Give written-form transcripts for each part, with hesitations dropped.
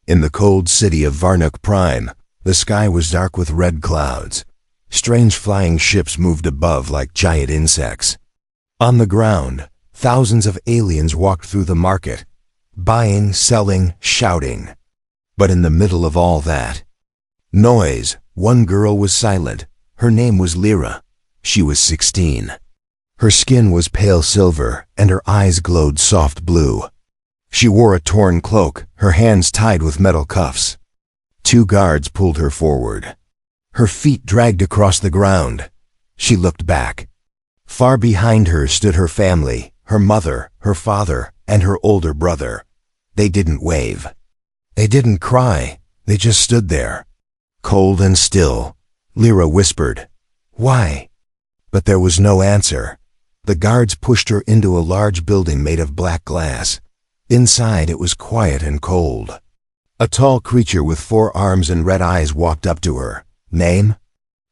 In the cold city of Varnuk Prime, the sky was dark with red clouds. Strange flying ships moved above like giant insects. On the ground, thousands of aliens walked through the market, buying, selling, shouting. But in the middle of all that noise, one girl was silent. Her name was Lyra. She was 16. Her skin was pale silver, and her eyes glowed soft blue. She wore a torn cloak, her hands tied with metal cuffs. 2 guards pulled her forward. Her feet dragged across the ground. She looked back. Far behind her stood her family, her mother, her father, and her older brother. They didn't wave. They didn't cry. They just stood there. Cold and still. Lyra whispered, "Why?" But there was no answer. The guards pushed her into a large building made of black glass. Inside it was quiet and cold. A tall creature with 4 arms and red eyes walked up to her. "Name?"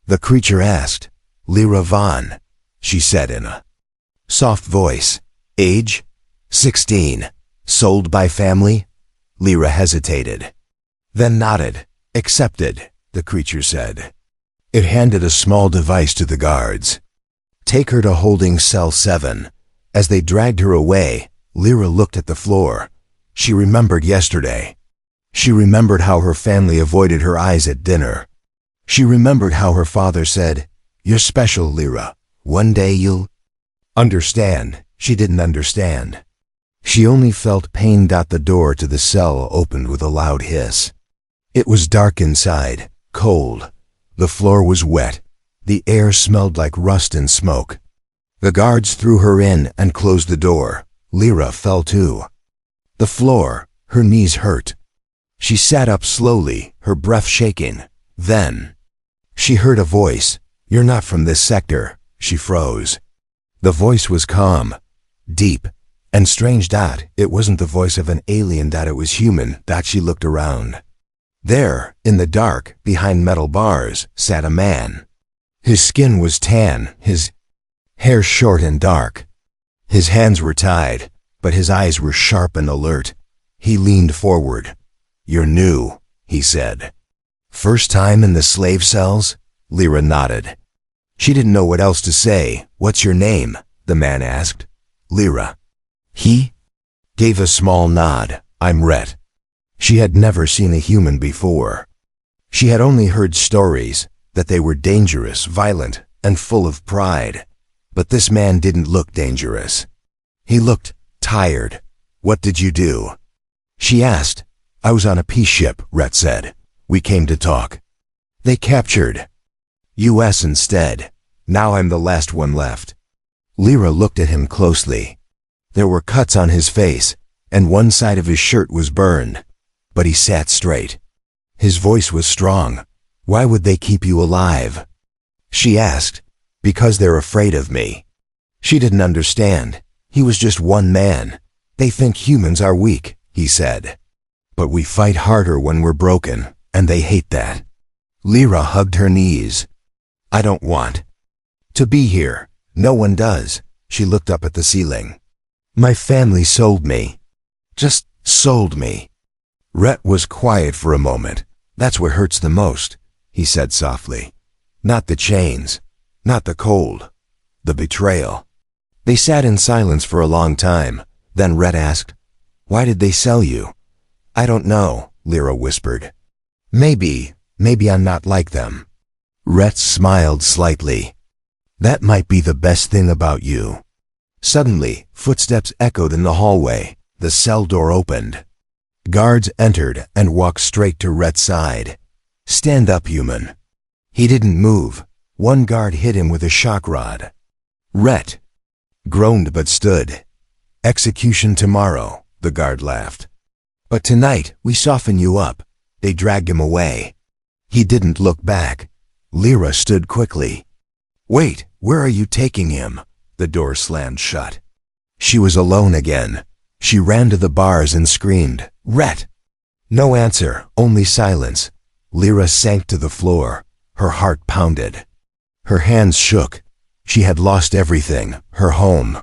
The creature asked. "Lyra Vaughn," she said in a soft voice. "Age?" 16. "Sold by family?" Lyra hesitated, then nodded. "Accepted," the creature said. It handed a small device to the guards. "Take her to holding cell 7. As they dragged her away, Lyra looked at the floor. She remembered yesterday. She remembered how her family avoided her eyes at dinner. She remembered how her father said, "You're special, Lyra. One day you'll understand." She didn't understand. She only felt pain. The door to the cell opened with a loud hiss. It was dark inside, cold. The floor was wet. The air smelled like rust and smoke. The guards threw her in and closed the door. Lyra fell too. The floor, her knees hurt. She sat up slowly, her breath shaking. Then she heard a voice. "You're not from this sector." She froze. The voice was calm, deep, and strange. It wasn't the voice of an alien. It was human. She looked around. There, in the dark, behind metal bars, sat a man. His skin was tan, his hair short and dark. His hands were tied, but his eyes were sharp and alert. He leaned forward. "You're new," he said. "First time in the slave cells?" Lyra nodded. She didn't know what else to say. "What's your name?" the man asked. "Lyra." He gave a small nod. "I'm Rhett." She had never seen a human before. She had only heard stories, that they were dangerous, violent, and full of pride. But this man didn't look dangerous. He looked tired. "What did you do?" she asked. "I was on a peace ship," Rhett said. "We came to talk. They captured US instead. Now I'm the last one left." Lyra looked at him closely. There were cuts on his face, and one side of his shirt was burned. But he sat straight. His voice was strong. "Why would they keep you alive?" she asked. "Because they're afraid of me." She didn't understand. He was just one man. "They think humans are weak," he said. "But we fight harder when we're broken, and they hate that." Lyra hugged her knees. "I don't want to be here. No one does." She looked up at the ceiling. "My family sold me. Just sold me." Rhett was quiet for a moment. "That's what hurts the most," he said softly. "Not the chains, not the cold, the betrayal." They sat in silence for a long time. Then Rhett asked, "Why did they sell you?" "I don't know," Lyra whispered. Maybe I'm not like them." Rhett smiled slightly. "That might be the best thing about you." Suddenly, footsteps echoed in the hallway. The cell door opened. Guards entered and walked straight to Rhett's side. "Stand up, human." He didn't move. One guard hit him with a shock rod. Rhett groaned but stood. "Execution tomorrow," the guard laughed. "But tonight, we soften you up." They dragged him away. He didn't look back. Lyra stood quickly. "Wait, where are you taking him?" The door slammed shut. She was alone again. She ran to the bars and screamed, "Rhett!" No answer, only silence. Lyra sank to the floor. Her heart pounded. Her hands shook. She had lost everything, her home,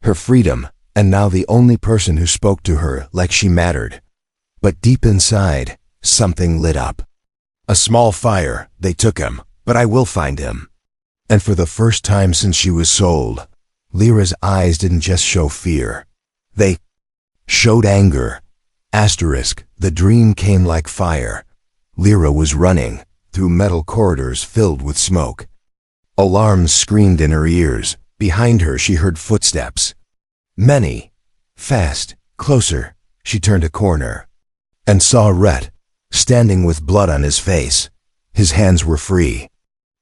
her freedom, and now the only person who spoke to her like she mattered But deep inside, something lit up. A small fire. They took him, but I will find him. And for the first time since she was sold, Lyra's eyes didn't just show fear. They showed anger. The dream came like fire. Lyra was running through metal corridors filled with smoke. Alarms screamed in her ears. Behind her she heard footsteps. Many. Fast. Closer. She turned a corner and saw Rhett, standing with blood on his face. His hands were free.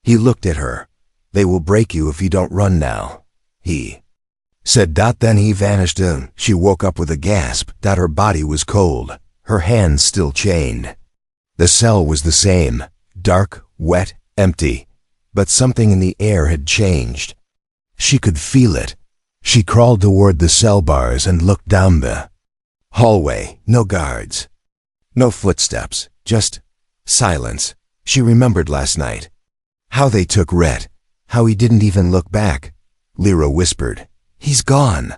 He looked at her. "They will break you if you don't run now," he said. Then he vanished. She woke up with a gasp. Her body was cold, her hands still chained. The cell was the same, dark, wet, empty, but something in the air had changed. She could feel it. She crawled toward the cell bars and looked down the hallway. No guards. No footsteps. Just silence. She remembered last night. How they took Rhett. How he didn't even look back. Lyra whispered, "He's gone."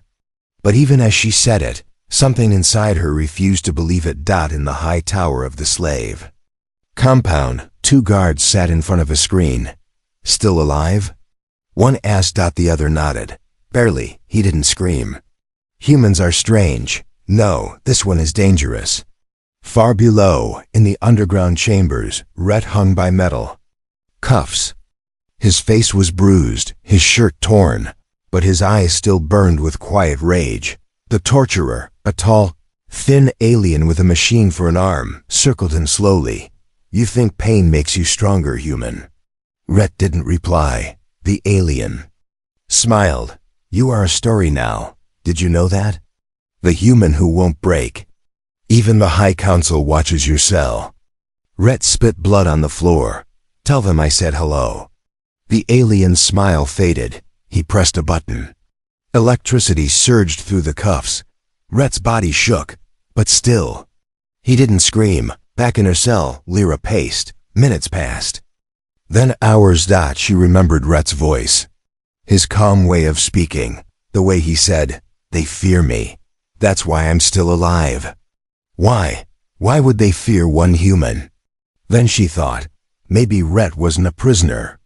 But even as she said it, something inside her refused to believe it. In the high tower of the slave compound, 2 guards sat in front of a screen. "Still alive?" One asked. The other nodded. "Barely." He didn't scream. "Humans are strange." "No, this one is dangerous." Far below, in the underground chambers, Rhett hung by metal cuffs. His face was bruised, his shirt torn, but his eyes still burned with quiet rage. The torturer, a tall, thin alien with a machine for an arm, circled him slowly. "You think pain makes you stronger, human?" Rhett didn't reply. The alien smiled. "You are a story now. Did you know that? The human who won't break. Even the High Council watches your cell." Rhett spit blood on the floor. "Tell them I said hello." The alien's smile faded. He pressed a button. Electricity surged through the cuffs. Rhett's body shook, but still. He didn't scream. Back in her cell, Lyra paced. Minutes passed. Then hours. She remembered Rhett's voice. His calm way of speaking. The way he said, "They fear me. That's why I'm still alive." Why? Why would they fear one human? Then she thought, maybe Rhett wasn't a prisoner.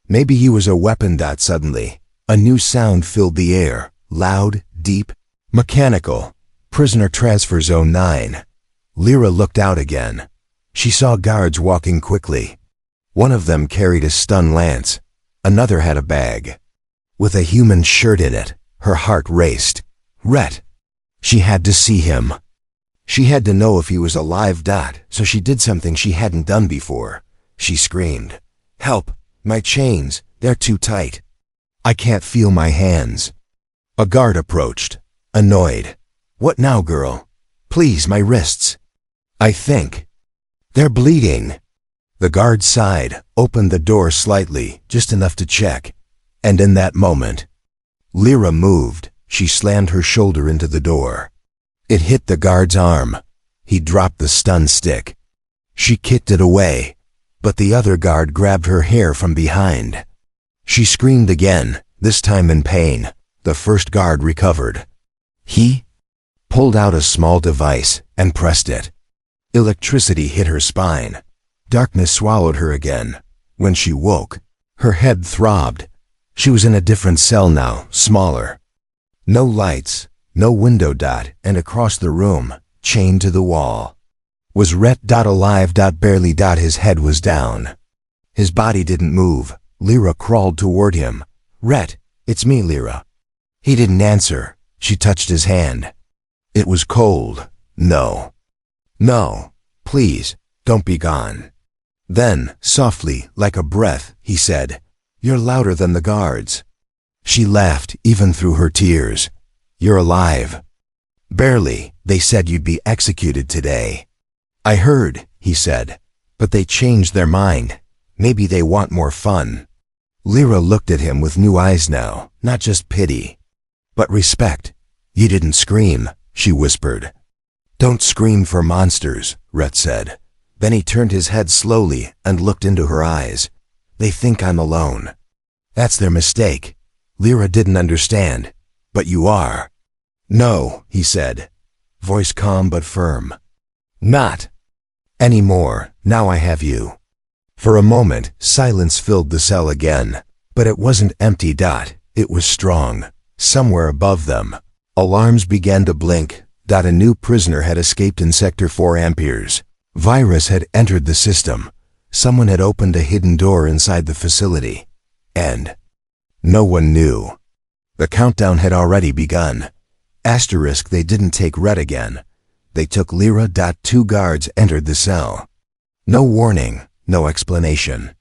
Maybe he was a weapon. Suddenly, a new sound filled the air, loud, deep, mechanical. Prisoner transfer zone 9. Lyra looked out again. She saw guards walking quickly. One of them carried a stun lance. Another had a bag with a human shirt in it. Her heart raced. Rhett. She had to see him. She had to know if he was alive. So she did something she hadn't done before. She screamed, "Help! My chains, they're too tight. I can't feel my hands." A guard approached, annoyed. "What now, girl? Please, my wrists. I think they're bleeding." The guard sighed, opened the door slightly, just enough to check. And in that moment, Lyra moved. She slammed her shoulder into the door. It hit the guard's arm. He dropped the stun stick. She kicked it away, but the other guard grabbed her hair from behind. She screamed again, this time in pain. The first guard recovered. He pulled out a small device and pressed it. Electricity hit her spine. Darkness swallowed her again. When she woke, her head throbbed. She was in a different cell now, smaller. No lights, no window. And across the room, chained to the wall, was Rhett. Alive. Barely. His head was down. His body didn't move. Lyra crawled toward him. "Rhett, it's me, Lyra." He didn't answer. She touched his hand. It was cold. "No. No. Please, don't be gone." Then, softly, like a breath, he said, "You're louder than the guards." She laughed, even through her tears. "You're alive." "Barely. They said you'd be executed today." "I heard," he said, "but they changed their mind. Maybe they want more fun." Lyra looked at him with new eyes now, not just pity, but respect. "You didn't scream," she whispered. "Don't scream for monsters," Rhett said. Then he turned his head slowly and looked into her eyes. "They think I'm alone. That's their mistake." Lyra didn't understand. "But you are." "No," he said, voice calm but firm. Not anymore. Now I have you. For a moment, silence filled the cell again. But it wasn't empty. It was strong. Somewhere above them, alarms began to blink. A new prisoner had escaped in Sector 4 Amperes. Virus had entered the system. Someone had opened a hidden door inside the facility. And no one knew. The countdown had already begun. Asterisk, they didn't take Red again. They took Lyra. 2 guards entered the cell. No warning, no explanation.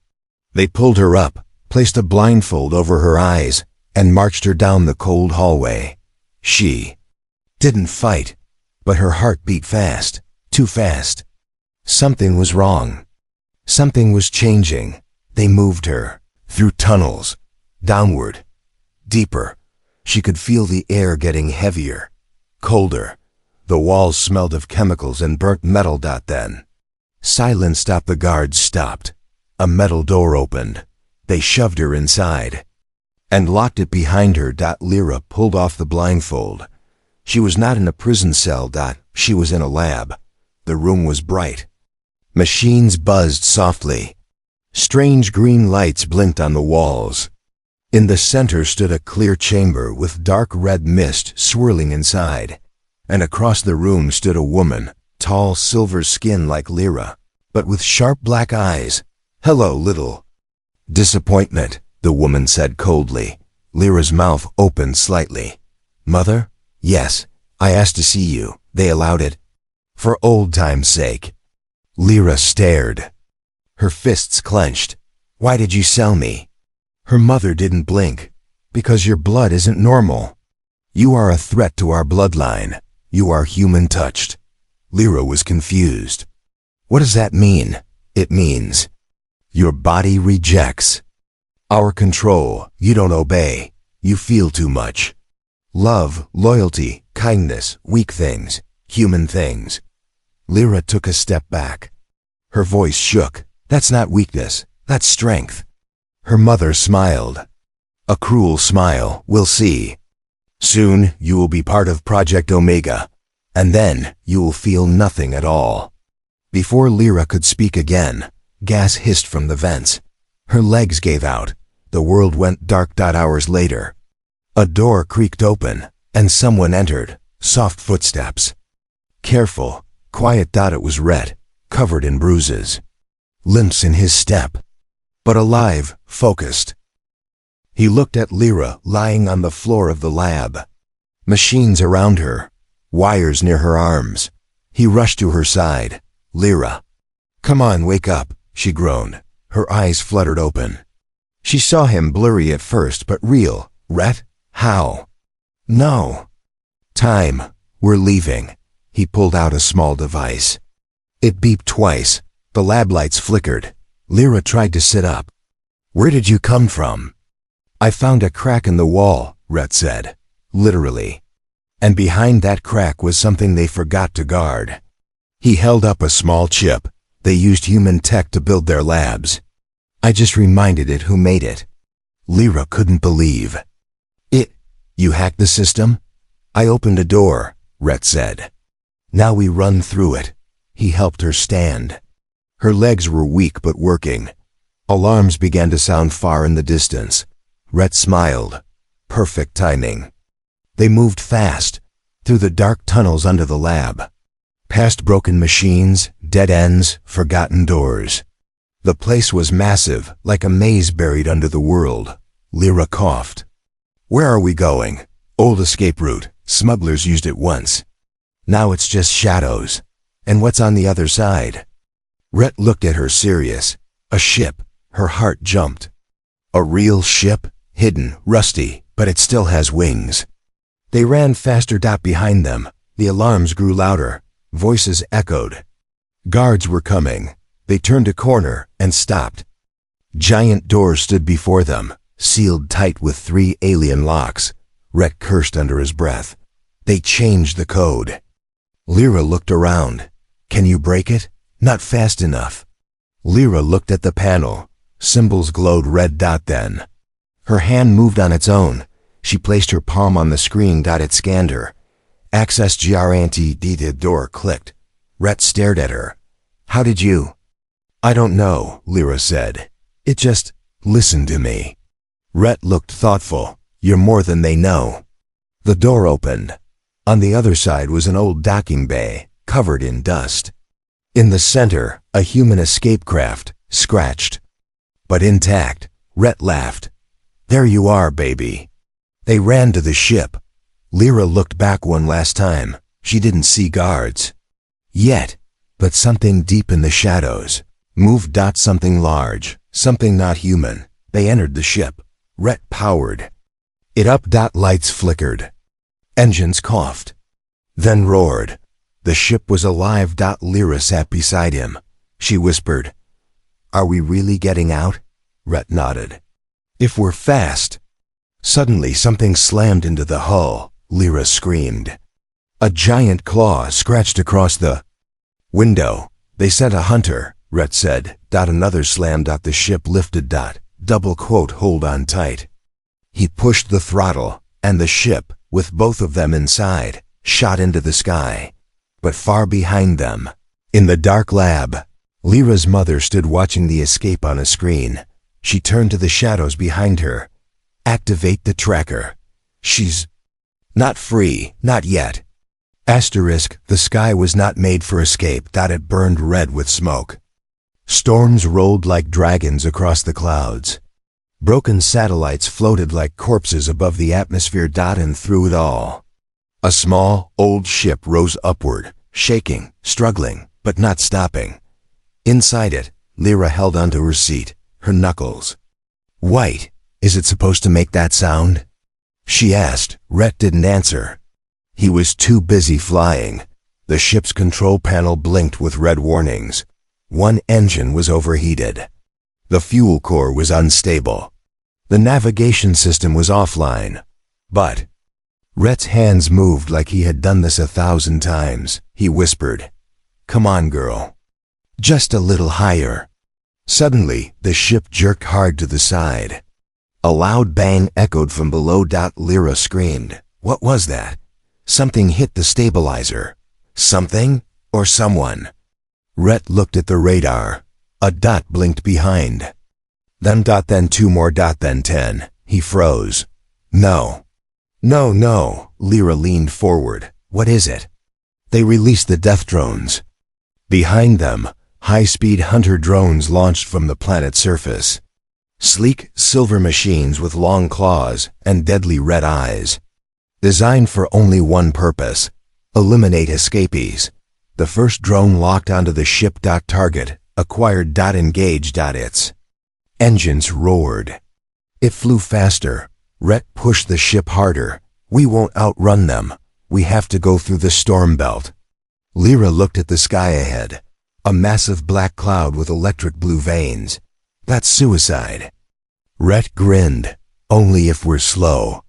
They pulled her up, placed a blindfold over her eyes, and marched her down the cold hallway. She didn't fight, but her heart beat fast, too fast. Something was wrong. Something was changing. They moved her, through tunnels, downward, deeper. She could feel the air getting heavier, colder. The walls smelled of chemicals and burnt metal. Then silence stopped. The guards stopped. A metal door opened. They shoved her inside and locked it behind her. Lyra pulled off the blindfold. She was not in a prison cell. She was in a lab. The room was bright. Machines buzzed softly. Strange green lights blinked on the walls. In the center stood a clear chamber with dark red mist swirling inside. And across the room stood a woman, tall, silver skin like Lyra, but with sharp black eyes. "Hello, little disappointment," the woman said coldly. Lyra's mouth opened slightly. "Mother? Yes, I asked to see you. They allowed it. For old time's sake." Lyra stared. Her fists clenched. "Why did you sell me?" Her mother didn't blink. "Because your blood isn't normal. You are a threat to our bloodline. You are human-touched." Lyra was confused. "What does that mean?" "It means your body rejects our control. You don't obey. You feel too much. Love, loyalty, kindness, weak things, human things." Lyra took a step back. Her voice shook. "That's not weakness. That's strength." Her mother smiled. A cruel smile. "We'll see. Soon you will be part of Project Omega, and then you will feel nothing at all." Before Lyra could speak again, gas hissed from the vents. Her legs gave out. The world went dark. Hours later, a door creaked open, and someone entered. Soft footsteps. Careful, quiet. It was Red, covered in bruises. Limps in his step, but alive, focused. He looked at Lyra lying on the floor of the lab. Machines around her, wires near her arms. He rushed to her side. "Lyra, come on, wake up," she groaned. Her eyes fluttered open. She saw him, blurry at first, but real. "Rhett? How?" "No. Time. We're leaving." He pulled out a small device. It beeped twice. The lab lights flickered. Lyra tried to sit up. "Where did you come from?" "I found a crack in the wall," Rhett said. "Literally. And behind that crack was something they forgot to guard." He held up a small chip. "They used human tech to build their labs. I just reminded it who made it." Lyra couldn't believe. You hacked the system?" "I opened a door," Rhett said. "Now we run through it." He helped her stand. Her legs were weak but working. Alarms began to sound far in the distance. Rhett smiled. Perfect timing. They moved fast, through the dark tunnels under the lab, past broken machines, dead ends, forgotten doors. The place was massive, like a maze buried under the world. Lyra coughed. "Where are we going?" "Old escape route. Smugglers used it once. Now it's just shadows." "And what's on the other side?" Rhett looked at her, serious. "A ship." Her heart jumped. "A real ship? Hidden, rusty, but it still has wings." They ran faster. Behind them, the alarms grew louder. Voices echoed. Guards were coming. They turned a corner and stopped. Giant doors stood before them, sealed tight with 3 alien locks. Rhett cursed under his breath. They changed the code. Lyra looked around. "Can you break it?" "Not fast enough." Lyra looked at the panel. Symbols glowed red. Then her hand moved on its own. She placed her palm on the screen. It scanned her. "Access guaranteed." The door clicked. Rhett stared at her. How did you? I don't know, Lyra said. It just, listen to me. Rhett looked thoughtful. You're more than they know. The door opened. On the other side was an old docking bay, covered in dust. In the center, a human escape craft, scratched, but intact. Rhett laughed. There you are, baby. They ran to the ship. Lyra looked back one last time. She didn't see guards yet, but something deep in the shadows moved. Something large, something not human. They entered the ship. Rhett powered it up. Lights flickered. Engines coughed, then roared. The ship was alive. Lyra sat beside him. She whispered, Are we really getting out? Rhett nodded. If we're fast. Suddenly something slammed into the hull. Lyra screamed. A giant claw scratched across the window. They sent a hunter, Rhett said. Another slam. The ship lifted. Double quote, hold on tight. He pushed the throttle, and the ship, with both of them inside, shot into the sky. But far behind them, in the dark lab, Lyra's mother stood watching the escape on a screen. She turned to the shadows behind her. Activate the tracker. She's not free, not yet. Asterisk, the sky was not made for escape. It burned red with smoke. Storms rolled like dragons across the clouds. Broken satellites floated like corpses above the atmosphere. And through it all, a small, old ship rose upward, shaking, struggling, but not stopping. Inside it, Lyra held onto her seat, her knuckles white. Is it supposed to make that sound? She asked. Rhett didn't answer. He was too busy flying. The ship's control panel blinked with red warnings. One engine was overheated. The fuel core was unstable. The navigation system was offline. But Rhett's hands moved like he had done this 1,000 times. He whispered, Come on, girl. Just a little higher. Suddenly, the ship jerked hard to the side. A loud bang echoed from below. Lyra screamed. What was that? Something hit the stabilizer. Something or someone. Rhett looked at the radar. A dot blinked behind. Then 2 more. Then 10. He froze. No. No. Lyra leaned forward. What is it? They released the death drones. Behind them, high-speed hunter drones launched from the planet's surface. Sleek, silver machines with long claws and deadly red eyes. Designed for only one purpose: eliminate escapees. The first drone locked onto the ship. Target acquired. Engaged. Its engines roared. It flew faster. Rhett pushed the ship harder. We won't outrun them. We have to go through the storm belt. Lyra looked at the sky ahead. A massive black cloud with electric blue veins. That's suicide. Rhett grinned. Only if we're slow.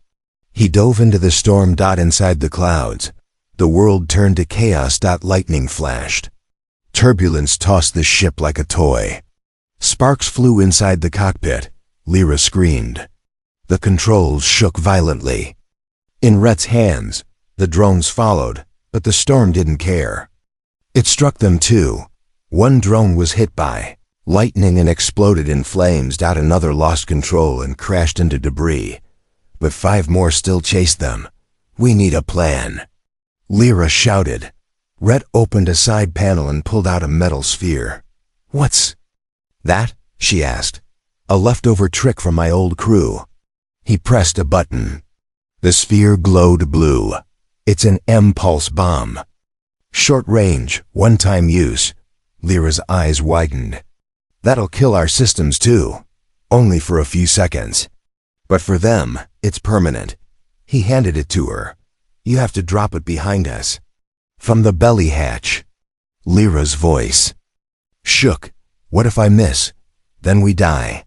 He dove into the storm. Inside the clouds, the world turned to chaos. Lightning flashed. Turbulence tossed the ship like a toy. Sparks flew inside the cockpit. Lyra screamed. The controls shook violently. In Rhett's hands, the drones followed, but the storm didn't care. It struck them too. One drone was hit by lightning and exploded in flames. Another lost control and crashed into debris. But 5 more still chased them. We need a plan. Lyra shouted. Rhett opened a side panel and pulled out a metal sphere. What's that? She asked. A leftover trick from my old crew. He pressed a button. The sphere glowed blue. It's an impulse bomb. Short range, one-time use. Lyra's eyes widened. That'll kill our systems too. Only for a few seconds. But for them, it's permanent. He handed it to her. You have to drop it behind us. From the belly hatch. Lyra's voice shook. What if I miss? Then we die.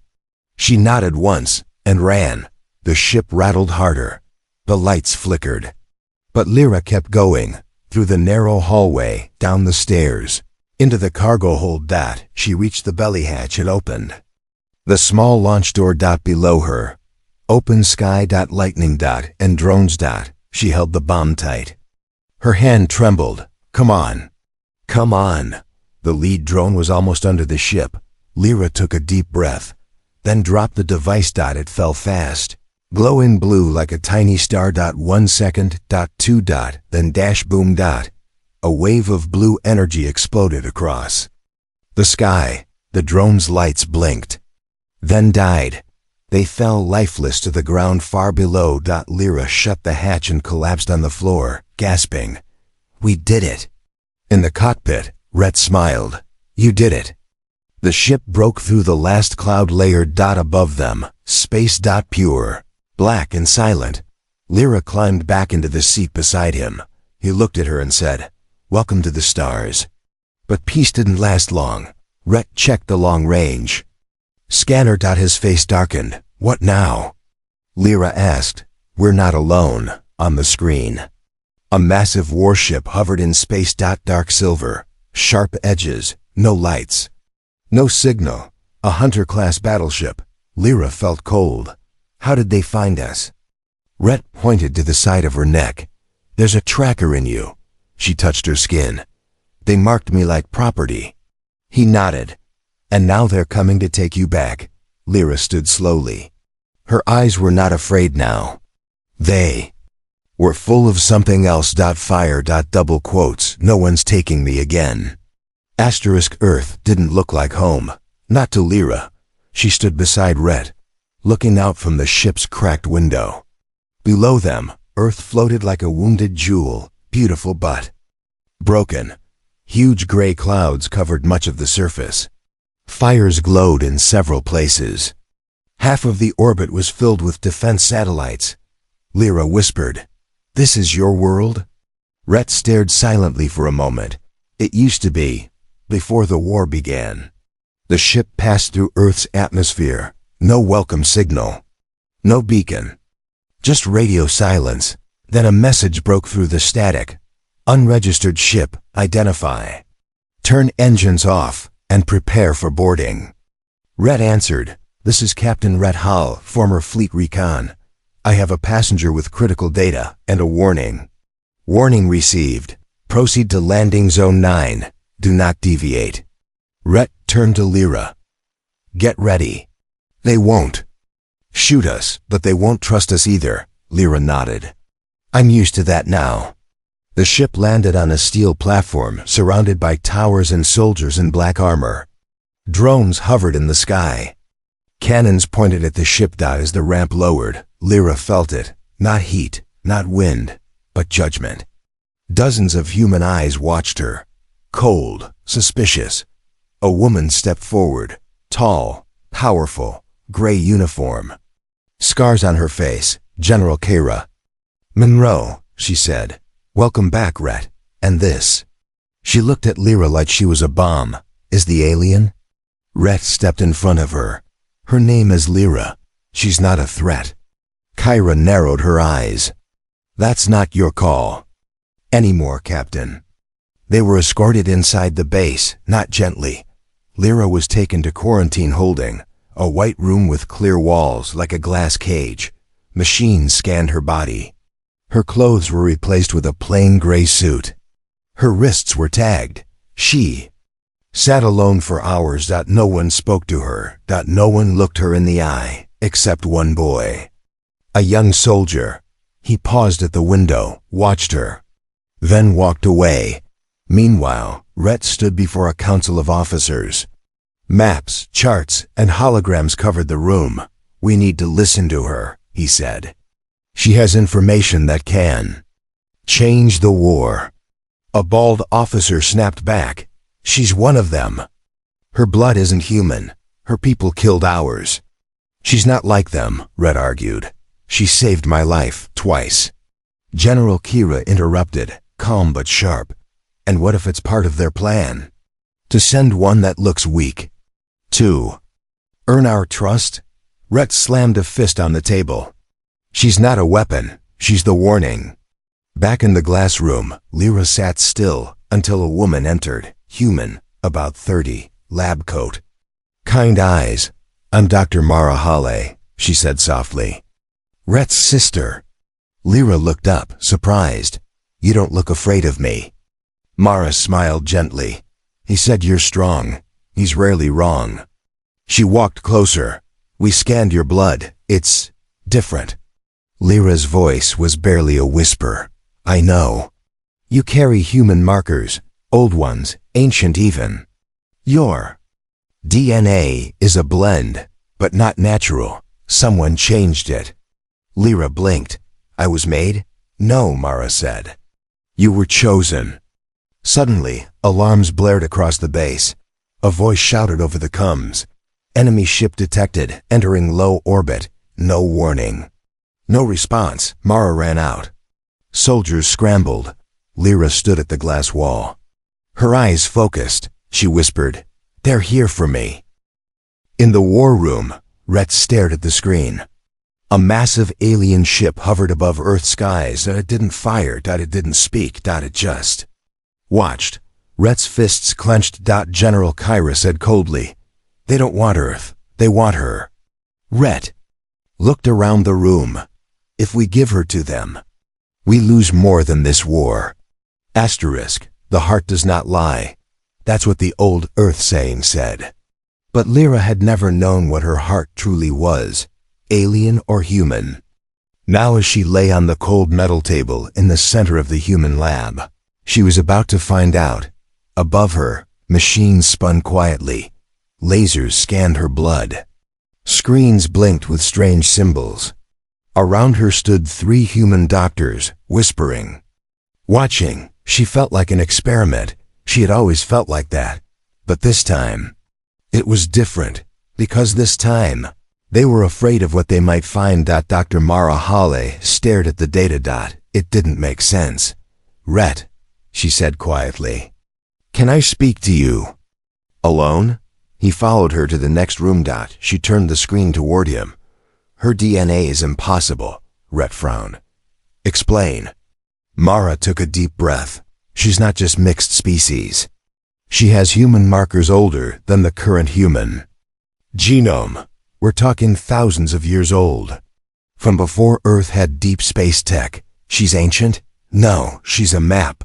She nodded once and ran. The ship rattled harder. The lights flickered. But Lyra kept going, through the narrow hallway, down the stairs, into the cargo hold. She reached the belly hatch. It opened. The small launch door. Below her. Open sky. Lightning. And drones. She held the bomb tight. Her hand trembled. Come on. Come on. The lead drone was almost under the ship. Lyra took a deep breath, then dropped the device. It fell fast. Glowing blue like a tiny star. 1 second. 2. Then dash boom. A wave of blue energy exploded across the sky. The drone's lights blinked, then died. They fell lifeless to the ground far below. Lyra shut the hatch and collapsed on the floor, gasping. We did it. In the cockpit, Rhett smiled. You did it. The ship broke through the last cloud layer. Above them, space. Pure, black and silent. Lyra climbed back into the seat beside him. He looked at her and said, Welcome to the stars. But peace didn't last long. Rhett checked the long range scanner. His face darkened. What now? Lyra asked. We're not alone. On the screen, a massive warship hovered in space. Dark silver, sharp edges, no lights, no signal. A Hunter-class battleship. Lyra felt cold. How did they find us? Rhett pointed to the side of her neck. There's a tracker in you. She touched her skin. They marked me like property. He nodded. And now they're coming to take you back. Lyra stood slowly. Her eyes were not afraid now. They were full of something else. Fire. Double quotes. No one's taking me again. Asterisk Earth didn't look like home. Not to Lyra. She stood beside Rhett, looking out from the ship's cracked window. Below them, Earth floated like a wounded jewel, beautiful but broken. Huge gray clouds covered much of the surface. Fires glowed in several places. Half of the orbit was filled with defense satellites. Lyra whispered, This is your world? Rhett stared silently for a moment. It used to be, before the war began. The ship passed through Earth's atmosphere. No welcome signal. No beacon. Just radio silence. Then a message broke through the static. Unregistered ship, identify. Turn engines off and prepare for boarding. Rhett answered, This is Captain Rhett Hull, former Fleet Recon. I have a passenger with critical data and a warning. Warning received. Proceed to landing zone 9. Do not deviate. Rhett turned to Lyra. Get ready. They won't shoot us, but they won't trust us either. Lyra nodded. I'm used to that now. The ship landed on a steel platform surrounded by towers and soldiers in black armor. Drones hovered in the sky. Cannons pointed at the ship. As the ramp lowered, Lyra felt it. Not heat, not wind, but judgment. Dozens of human eyes watched her. Cold, suspicious. A woman stepped forward. Tall, powerful, gray uniform. Scars on her face. General Kara. Monroe, she said. Welcome back, Rhett. And this? She looked at Lyra like she was a bomb. Is the alien? Rhett stepped in front of her. Her name is Lyra. She's not a threat. Kyra narrowed her eyes. That's not your call. Anymore, Captain. They were escorted inside the base, not gently. Lyra was taken to quarantine holding, a white room with clear walls like a glass cage. Machines scanned her body. Her clothes were replaced with a plain gray suit. Her wrists were tagged. She sat alone for hours. No one spoke to her. No one looked her in the eye, except one boy. A young soldier. He paused at the window, watched her, then walked away. Meanwhile, Rhett stood before a council of officers. Maps, charts, and holograms covered the room. We need to listen to her, he said. She has information that can change the war. A bald officer snapped back. She's one of them. Her blood isn't human. Her people killed ours. She's not like them, Rhett argued. She saved my life twice. General Kira interrupted, calm but sharp. And what if it's part of their plan? To send one that looks weak. To earn our trust? Rhett slammed a fist on the table. She's not a weapon. She's the warning. Back in the glass room, Lyra sat still until a woman entered, human, about 30, lab coat. Kind eyes. I'm Dr. Mara Hale, she said softly. Rhett's sister. Lyra looked up, surprised. You don't look afraid of me. Mara smiled gently. He said you're strong. He's rarely wrong. She walked closer. We scanned your blood. It's different. Lyra's voice was barely a whisper. I know. You carry human markers, old ones, ancient even. Your DNA is a blend, but not natural. Someone changed it. Lyra blinked. I was made? No, Mara said. You were chosen. Suddenly, alarms blared across the base. A voice shouted over the comms. Enemy ship detected, entering low orbit. No warning. No response. Mara ran out. Soldiers scrambled. Lyra stood at the glass wall. Her eyes focused. She whispered, They're here for me. In the war room, Rhett stared at the screen. A massive alien ship hovered above Earth's skies. It didn't fire. It didn't speak. It just watched. Rhett's fists clenched. General Kyra said coldly, They don't want Earth. They want her. Rhett looked around the room. If we give her to them, we lose more than this war. Asterisk, the heart does not lie. That's what the old Earth saying said. But Lyra had never known what her heart truly was, alien or human. Now as she lay on the cold metal table in the center of the human lab, she was about to find out. Above her, machines spun quietly. Lasers scanned her blood. Screens blinked with strange symbols. Around her stood 3 human doctors, whispering. Watching, she felt like an experiment. She had always felt like that. But this time, it was different, because this time, they were afraid of what they might find. Dr. Mara Hale stared at the data. It didn't make sense. Rhett, she said quietly. Can I speak to you? Alone? He followed her to the next room. She turned the screen toward him. Her DNA is impossible, Rhett frowned. Explain. Mara took a deep breath. She's not just mixed species. She has human markers older than the current human. Genome. We're talking thousands of years old. From before Earth had deep space tech. She's ancient? No, she's a map.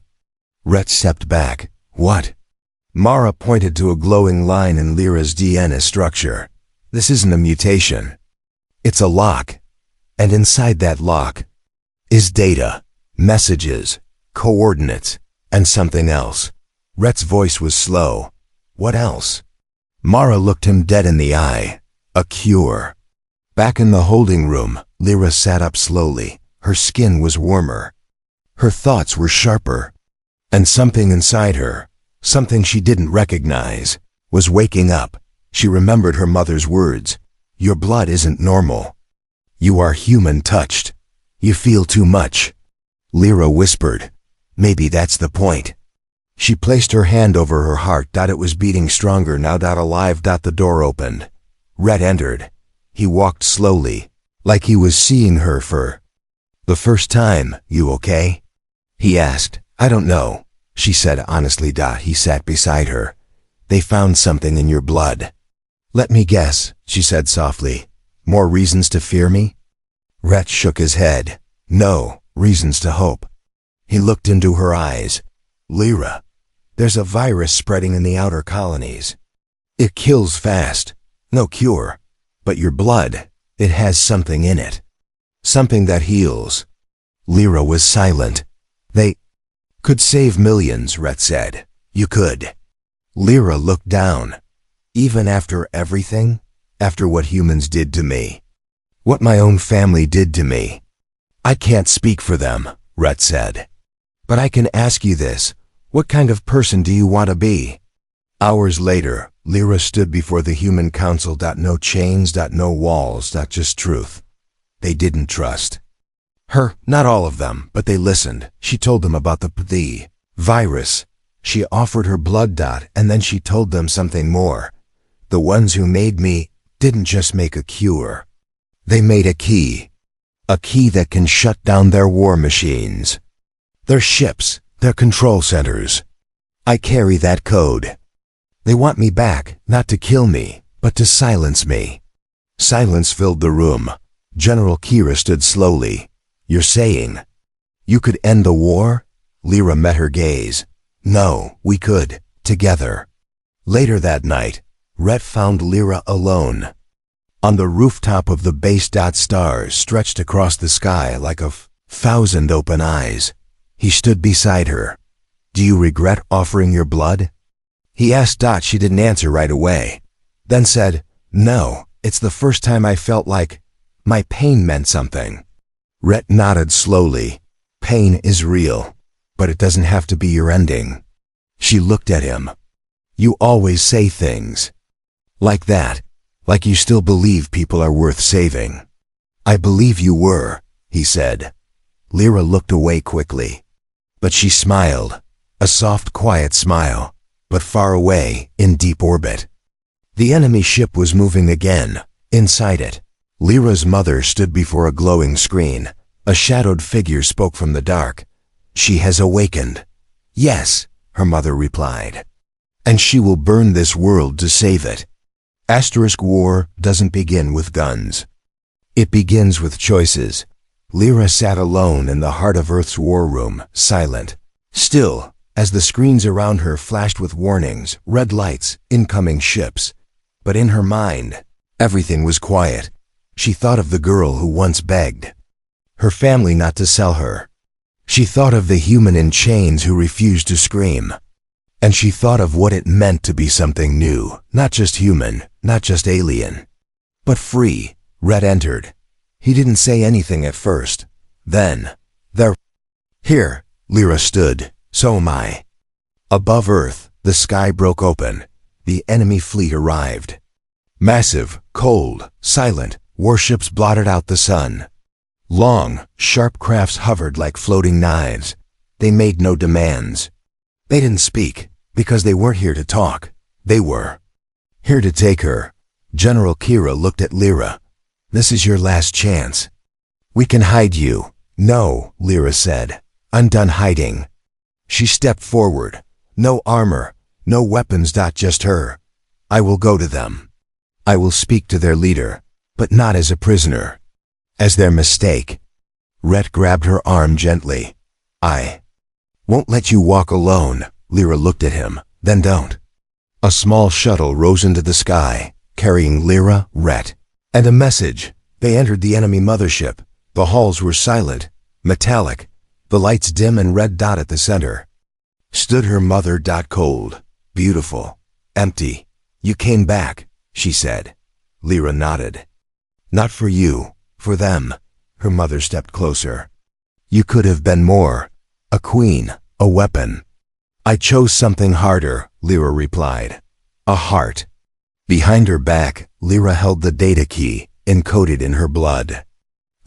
Rhett stepped back. What? Mara pointed to a glowing line in Lyra's DNA structure. This isn't a mutation. It's a lock. And inside that lock is data, messages, coordinates, and something else. Rhett's voice was slow. What else? Mara looked him dead in the eye. A cure. Back in the holding room, Lyra sat up slowly. Her skin was warmer. Her thoughts were sharper. And something inside her, something she didn't recognize, was waking up. She remembered her mother's words. Your blood isn't normal. You are human touched. You feel too much. Lyra whispered. Maybe that's the point. She placed her hand over her heart. It was beating stronger now. Alive. The door opened. Rhett entered. He walked slowly, like he was seeing her for the first time. You okay? He asked. I don't know, she said honestly. He sat beside her. They found something in your blood. Let me guess, she said softly. More reasons to fear me? Rhett shook his head. No, reasons to hope. He looked into her eyes. Lyra, there's a virus spreading in the outer colonies. It kills fast. No cure. But your blood, it has something in it. Something that heals. Lyra was silent. They could save millions, Rhett said. You could. Lyra looked down. Even after everything? After what humans did to me? What my own family did to me? I can't speak for them, Rhett said. But I can ask you this. What kind of person do you want to be? Hours later, Lyra stood before the human council. No chains, no walls, just truth. They didn't trust her, not all of them, but they listened. She told them about the virus. She offered her blood. And then she told them something more. The ones who made me didn't just make a cure. They made a key. A key that can shut down their war machines. Their ships, their control centers. I carry that code. They want me back, not to kill me, but to silence me. Silence filled the room. General Kira stood slowly. You're saying you could end the war? Lyra met her gaze. No, we could, together. Later that night, Rhett found Lyra alone. On the rooftop of the base. Stars stretched across the sky like a thousand open eyes. He stood beside her. Do you regret offering your blood? He asked. She didn't answer right away. Then said, No, it's the first time I felt like my pain meant something. Rhett nodded slowly. Pain is real, but it doesn't have to be your ending. She looked at him. You always say things like that, like you still believe people are worth saving. I believe you were, he said. Lyra looked away quickly. But she smiled, a soft, quiet smile, but far away, in deep orbit. The enemy ship was moving again. Inside it, Lyra's mother stood before a glowing screen. A shadowed figure spoke from the dark. She has awakened. Yes, her mother replied. And she will burn this world to save it. War doesn't begin with guns. It begins with choices. Lyra sat alone in the heart of Earth's war room, silent, still, as the screens around her flashed with warnings, red lights, incoming ships. But in her mind, everything was quiet. She thought of the girl who once begged her family not to sell her. She thought of the human in chains who refused to scream. And she thought of what it meant to be something new, not just human, not just alien, but free. Rhett entered. He didn't say anything at first. Then, Here, Lyra stood. So am I. Above Earth, the sky broke open. The enemy fleet arrived. Massive, cold, silent, warships blotted out the sun. Long, sharp crafts hovered like floating knives. They made no demands. They didn't speak, because they weren't here to talk. They were here to take her. General Kira looked at Lyra. This is your last chance. We can hide you. No, Lyra said. I'm done hiding. She stepped forward. No armor, no weapons. Just her. I will go to them. I will speak to their leader, but not as a prisoner. As their mistake. Rhett grabbed her arm gently. I won't let you walk alone. Lyra looked at him. Then don't. A small shuttle rose into the sky, carrying Lyra, Rhett, and a message. They entered the enemy mothership. The halls were silent, metallic, the lights dim, and red dot at the center. Stood her mother. Cold, beautiful, empty. You came back, she said. Lyra nodded. Not for you, for them. Her mother stepped closer. You could have been more. A queen, a weapon. I chose something harder, Lyra replied. A heart. Behind her back, Lyra held the data key, encoded in her blood.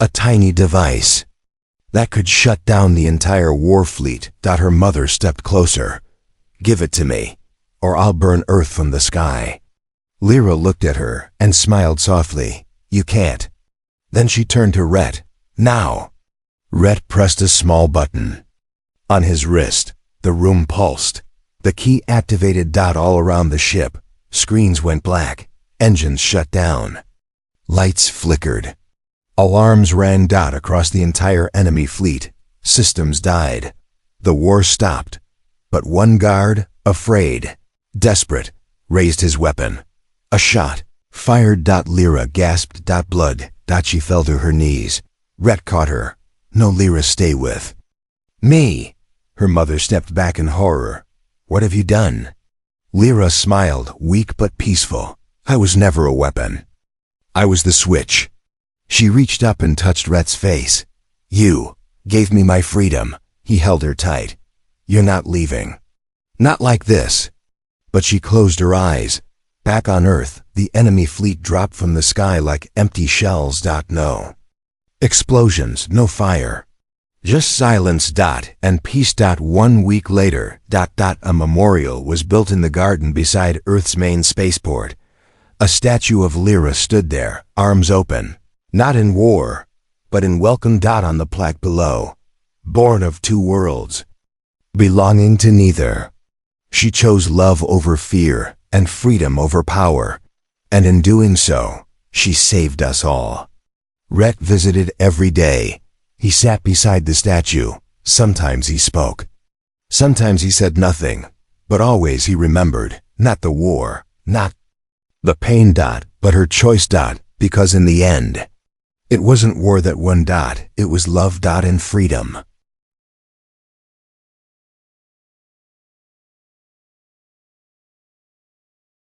A tiny device that could shut down the entire war fleet. Her mother stepped closer. Give it to me, or I'll burn Earth from the sky. Lyra looked at her and smiled softly. You can't. Then she turned to Rhett. Now. Rhett pressed a small button. On his wrist, the room pulsed. The key activated. All around the ship, screens went black. Engines shut down. Lights flickered. Alarms rang. Across the entire enemy fleet. Systems died. The war stopped. But one guard, afraid, desperate, raised his weapon. A shot. Fired. Lyra gasped. Blood. She fell to her knees. Rhett caught her. No, Lyra, stay with me. Her mother stepped back in horror. What have you done? Lyra smiled, weak but peaceful. I was never a weapon. I was the switch. She reached up and touched Rhett's face. You gave me my freedom. He held her tight. You're not leaving. Not like this. But she closed her eyes. Back on Earth, the enemy fleet dropped from the sky like empty shells. No explosions, no fire. Just silence. And peace. 1 week later. A memorial was built in the garden beside Earth's main spaceport. A statue of Lyra stood there, arms open. Not in war, but in welcome. On the plaque below. Born of two worlds. Belonging to neither. She chose love over fear and freedom over power. And in doing so, she saved us all. Rhett visited every day. He sat beside the statue. Sometimes he spoke. Sometimes he said nothing, but always he remembered, not the war, not the pain, but her choice, because in the end, it wasn't war that won, it was love, and freedom.